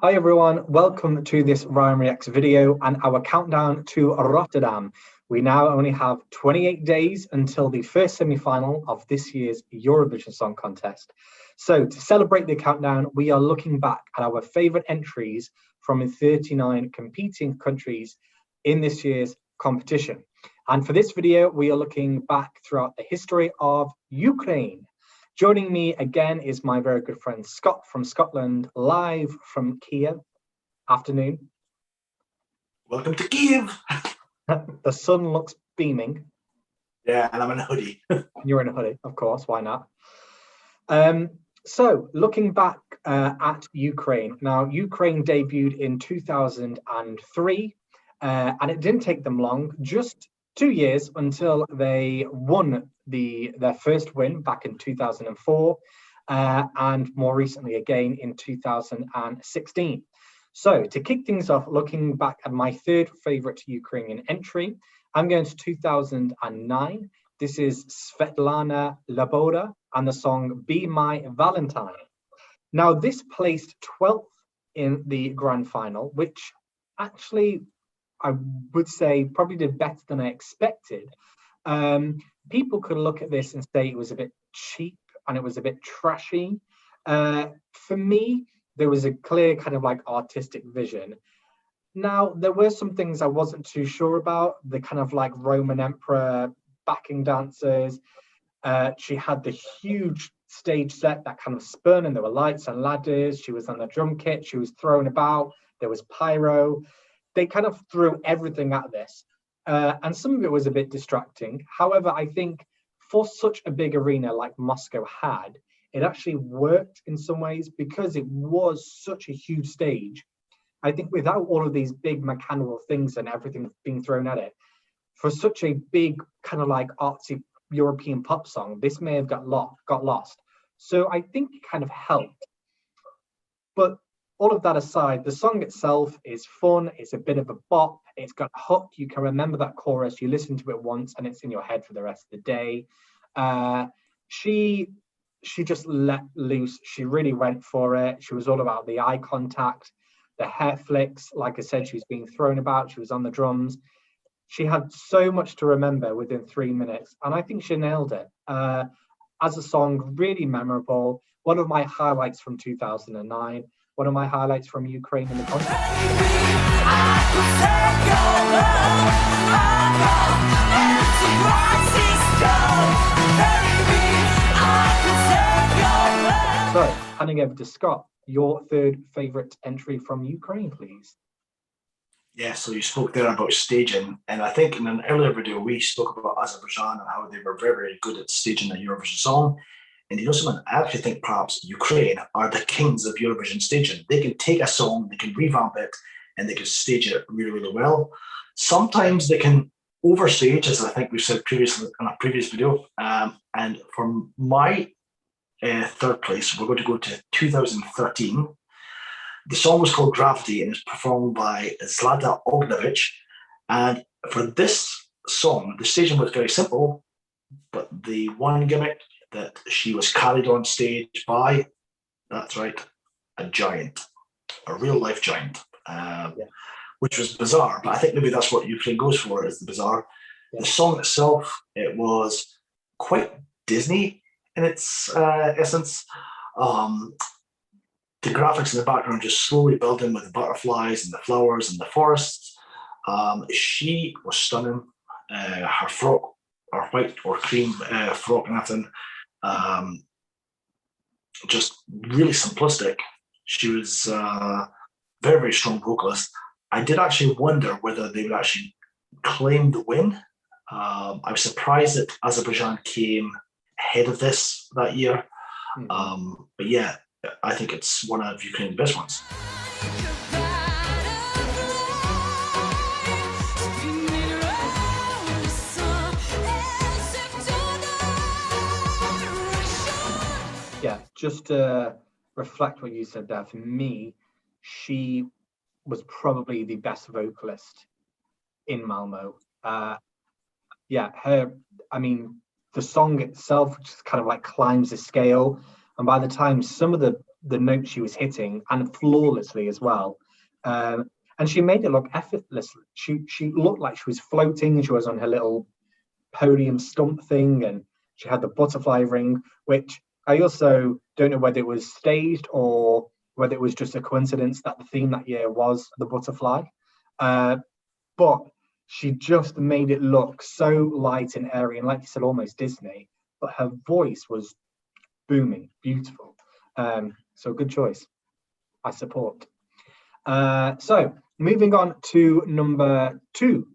Hi everyone, welcome to this Ryan Reacts video and our countdown to Rotterdam. We now only have 28 days until the first semi-final of this year's Eurovision Song Contest. So to celebrate the countdown, we are looking back at our favourite entries from 39 competing countries in this year's competition. And for this video, we are looking back throughout the history of Ukraine. Joining me again is my very good friend Scott from Scotland, live from Kiev. Afternoon. Welcome to Kiev. The sun looks beaming. Yeah, and I'm in a hoodie. You're in a hoodie, of course, why not? So looking back at Ukraine. Now, Ukraine debuted in 2003, and it didn't take them long, just 2 years until they won their first win back in 2004, and more recently again in 2016. So to kick things off, looking back at my third favorite Ukrainian entry, I'm going to 2009. This is Svetlana Loboda and the song Be My Valentine. Now this placed 12th in the grand final, which actually I would say probably did better than I expected. People could look at this and say it was a bit cheap and it was a bit trashy. For me, there was a clear kind of like artistic vision. Now, there were some things I wasn't too sure about, the kind of like Roman emperor backing dancers. She had the huge stage set that kind of spun, and there were lights and ladders. She was on the drum kit, she was thrown about, there was pyro. They kind of threw everything at this, and some of it was a bit distracting. However, I think for such a big arena like Moscow had, it actually worked in some ways because it was such a huge stage. I think without all of these big mechanical things and everything being thrown at it, for such a big kind of like artsy European pop song, this may have got lost. So I think it kind of helped. But all of that aside, the song itself is fun. It's a bit of a bop. It's got a hook. You can remember that chorus. You listen to it once and it's in your head for the rest of the day. She just let loose. She really went for it. She was all about the eye contact, the hair flicks. Like I said, she was being thrown about. She was on the drums. She had so much to remember within 3 minutes. And I think she nailed it. As a song, really memorable. One of my highlights from 2009. One of my highlights from Ukraine in the contest. So, handing over to Scott, your third favourite entry from Ukraine, please. Yeah, so you spoke there about staging, and I think in an earlier video we spoke about Azerbaijan and how they were very, very good at staging a Eurovision song. And you know something, I actually think perhaps Ukraine are the kings of Eurovision staging. They can take a song, they can revamp it, and they can stage it really, really well. Sometimes they can overstage, as I think we've said previously in a previous video. And for my third place, we're going to go to 2013. The song was called Gravity and it's performed by Zlata Ognovich. And for this song, the staging was very simple, but the one gimmick that she was carried on stage by, that's right, a giant, a real life giant, which was bizarre, but I think maybe that's what Ukraine goes for, is the bizarre. Yeah. The song itself, it was quite Disney in its essence. The graphics in the background just slowly building with the butterflies and the flowers and the forests. She was stunning. Her frock, or white or cream frock and everything, just really simplistic. She was very, very strong vocalist. I did actually wonder whether they would actually claim the win. I was surprised that Azerbaijan came ahead of this that year. But yeah, I think it's one of Ukraine's best ones. Yeah, just to reflect what you said there, for me, she was probably the best vocalist in Malmo. Yeah, I mean, the song itself just kind of like climbs the scale. And by the time some of the the note she was hitting, and flawlessly as well. And she made it look effortless. She looked like she was floating. She was on her little podium stump thing, and she had the butterfly ring, which I also don't know whether it was staged or whether it was just a coincidence that the theme that year was the butterfly. But she just made it look so light and airy, and like you said, almost Disney. But her voice was booming, beautiful. So good choice. I support. So moving on to number 2.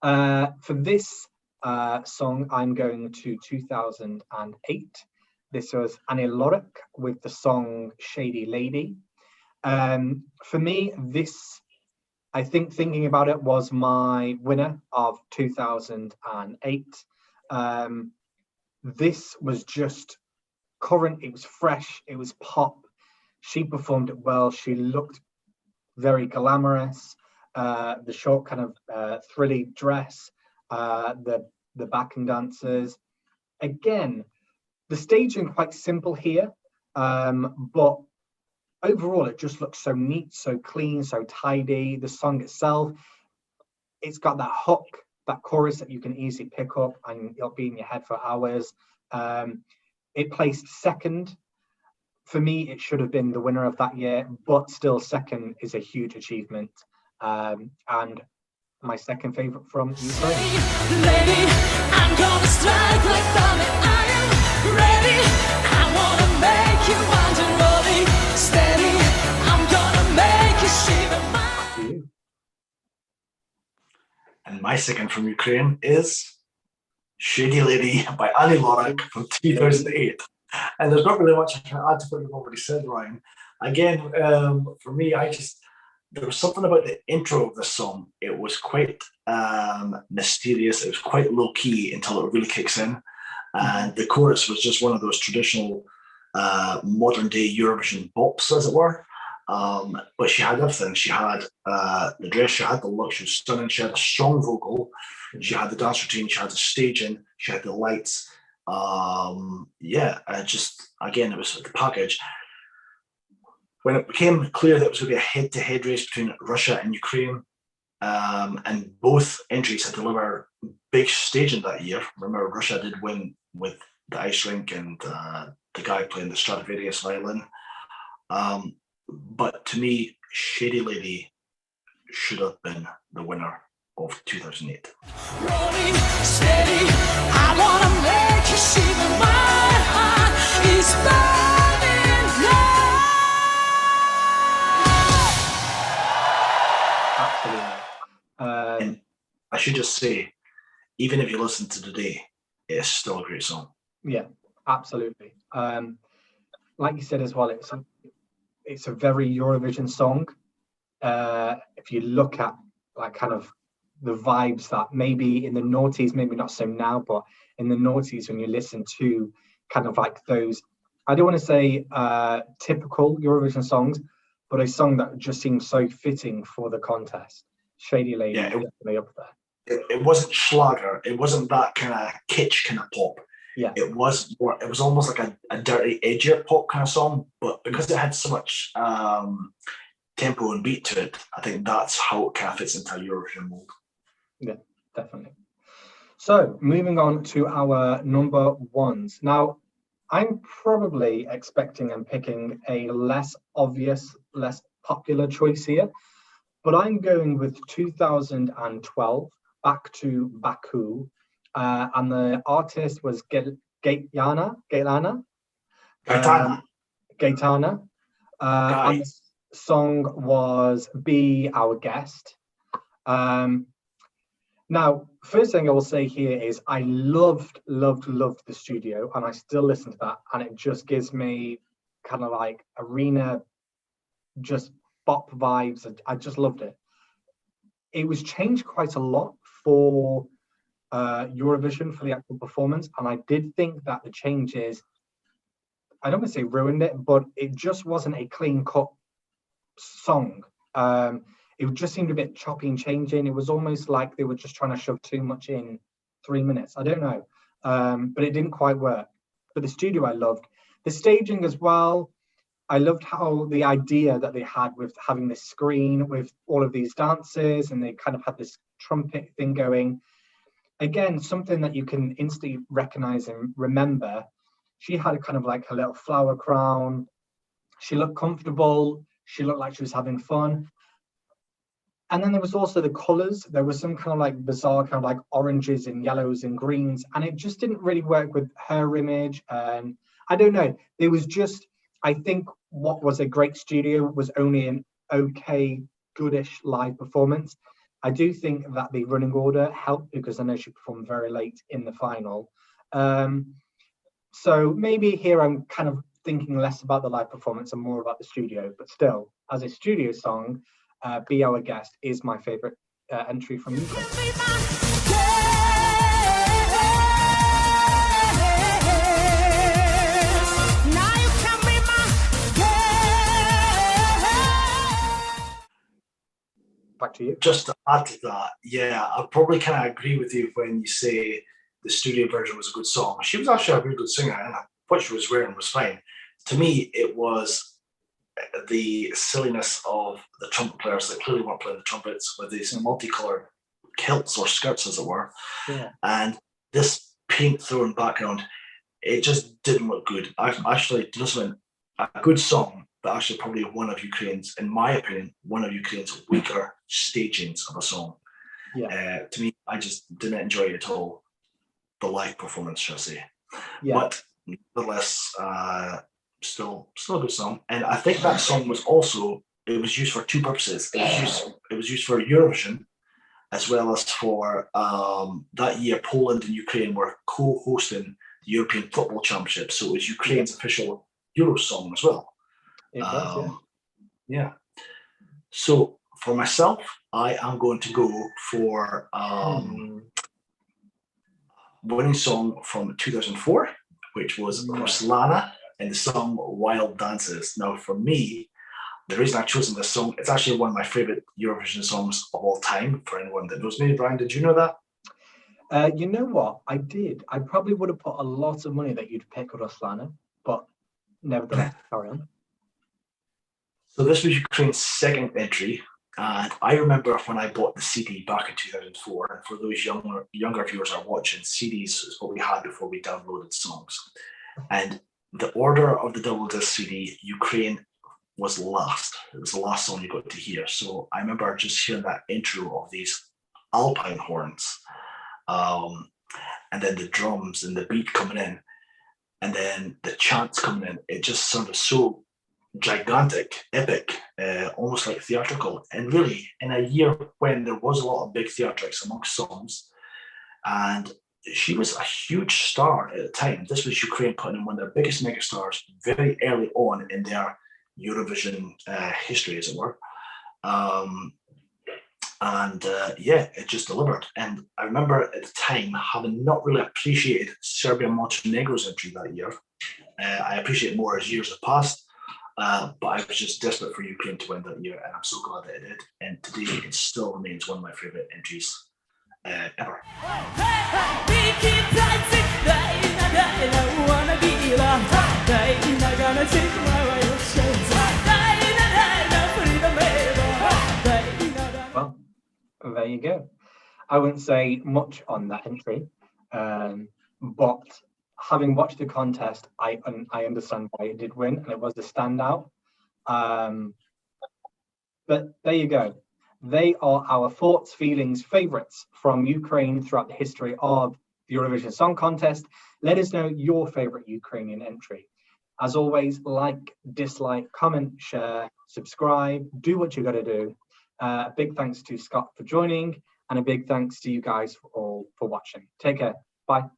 For this song, I'm going to 2008. This was Annie Lorach with the song Shady Lady. For me, this, I think thinking about it, was my winner of 2008. This was just current, it was fresh, it was pop. She performed it well. She looked very glamorous. The short kind of frilly dress, the backing dancers. Again, the staging quite simple here, but overall it just looks so neat, so clean, so tidy. The song itself, it's got that hook, that chorus that you can easily pick up and it'll be in your head for hours. It placed second. For me, it should have been the winner of that year, but still second is a huge achievement. And my second favorite from Ukraine. Lady, I'm gonna strike like thunder. I am ready. I wanna make you want and rolling steady. I'm gonna make you shiver. And my second from Ukraine is Shady Lady by Annie Lorach from 2008. And there's not really much I can add to what you've already said, Ryan. Again, for me, there was something about the intro of the song. It was quite mysterious. It was quite low key until it really kicks in. And the chorus was just one of those traditional modern day Eurovision bops, as it were. But she had everything. She had the dress, she had the look, she was stunning, she had a strong vocal, she had the dance routine, she had the staging, she had the lights. Again, it was the package. When it became clear that it was going to be a head-to-head race between Russia and Ukraine, and both entries had delivered big staging that year. Remember, Russia did win with the ice rink and the guy playing the Stradivarius violin. But to me, Shady Lady should have been the winner of 2008. Rolling steady, I wanna make you shiver, my heart is burning Absolutely. And I should just say, even if you listen to today, it's still a great song. Yeah, absolutely. Like you said as well, it's a very Eurovision song. If you look at like kind of the vibes that maybe in the noughties, maybe not so now, but in the noughties when you listen to kind of like those, I don't want to say typical Eurovision songs, but a song that just seems so fitting for the contest. Shady Lady, yeah, definitely up there. It wasn't Schlager. It wasn't that kind of kitsch kind of pop. Yeah. It was almost like a dirty, edgier pop kind of song, but because it had so much tempo and beat to it, I think that's how it kind of fits into a Eurovision mold. Yeah, definitely. So moving on to our number ones. Now, I'm probably expecting and picking a less obvious, less popular choice here, but I'm going with 2012, Back to Baku. And the artist was Gaetana. And the song was Be Our Guest. Now, first thing I will say here is I loved the studio, and I still listen to that, and it just gives me kind of like arena, just bop vibes. I just loved it. It was changed quite a lot for Eurovision for the actual performance, and I did think that the changes, I don't want to say ruined it, but it just wasn't a clean cut song. It just seemed a bit choppy and changing. It was almost like they were just trying to shove too much in 3 minutes. I don't know, but it didn't quite work. But the studio I loved. The staging as well, I loved how the idea that they had with having this screen with all of these dances, and they kind of had this trumpet thing going. Again, something that you can instantly recognize and remember. She had kind of like her little flower crown. She looked comfortable. She looked like she was having fun. And then there was also the colors. There was some kind of like bizarre kind of like oranges and yellows and greens, and it just didn't really work with her image. And I don't know. It was just, I think what was a great studio was only an okay, goodish live performance. I do think that the running order helped because I know she performed very late in the final. So maybe here I'm kind of thinking less about the live performance and more about the studio, but still, as a studio song, Be Our Guest is my favorite entry from Ukraine. Back to you. Just to add to that, yeah, I probably kind of agree with you when you say the studio version was a good song. She was actually a really good singer, and what she was wearing was fine. To me, it was the silliness of the trumpet players that clearly weren't playing the trumpets with these multicolored kilts or skirts, as it were. Yeah. And this paint thrown background, it just didn't look good. I actually, just went a good song, but actually probably one of Ukraine's, in my opinion, one of Ukraine's weaker stagings of a song. Yeah. To me, I just didn't enjoy it at all. The live performance, shall I say. Yeah. But nonetheless, still a good song. And I think that song was also, it was used for two purposes. It was used for Eurovision, as well as for that year Poland and Ukraine were co-hosting the European Football Championship. So it was Ukraine's official Euro song as well. It was, yeah. So for myself, I am going to go for winning song from 2004, which was Ruslana and the song Wild Dances. Now, for me, the reason I've chosen this song, it's actually one of my favorite Eurovision songs of all time. For anyone that knows me, Brian, did you know that? You know what? I did. I probably would have put a lot of money that you'd pick Ruslana, but nevertheless, carry on. So this was Ukraine's second entry, and I remember when I bought the CD back in 2004, and for those younger viewers that are watching, CDs is what we had before we downloaded songs. And the order of the double disc CD, Ukraine was last. It was the last song you got to hear. So I remember just hearing that intro of these alpine horns, and then the drums and the beat coming in, and then the chants coming in. It just sounded so gigantic, epic, almost like theatrical. And really, in a year when there was a lot of big theatrics amongst songs, and she was a huge star at the time. This was Ukraine putting in one of their biggest megastars very early on in their Eurovision history, as it were. It just delivered. And I remember at the time having not really appreciated Serbia Montenegro's entry that year. I appreciate it more as years have passed. But I was just desperate for Ukraine to win that year, and I'm so glad that it did. And today, it still remains one of my favorite entries ever. Well, there you go. I wouldn't say much on that entry, but having watched the contest, I understand why it did win, and it was the standout. But there you go. They are our thoughts, feelings, favourites from Ukraine throughout the history of the Eurovision Song Contest. Let us know your favourite Ukrainian entry. As always, like, dislike, comment, share, subscribe, do what you got to do. A big thanks to Scott for joining, and a big thanks to you guys all for watching. Take care. Bye.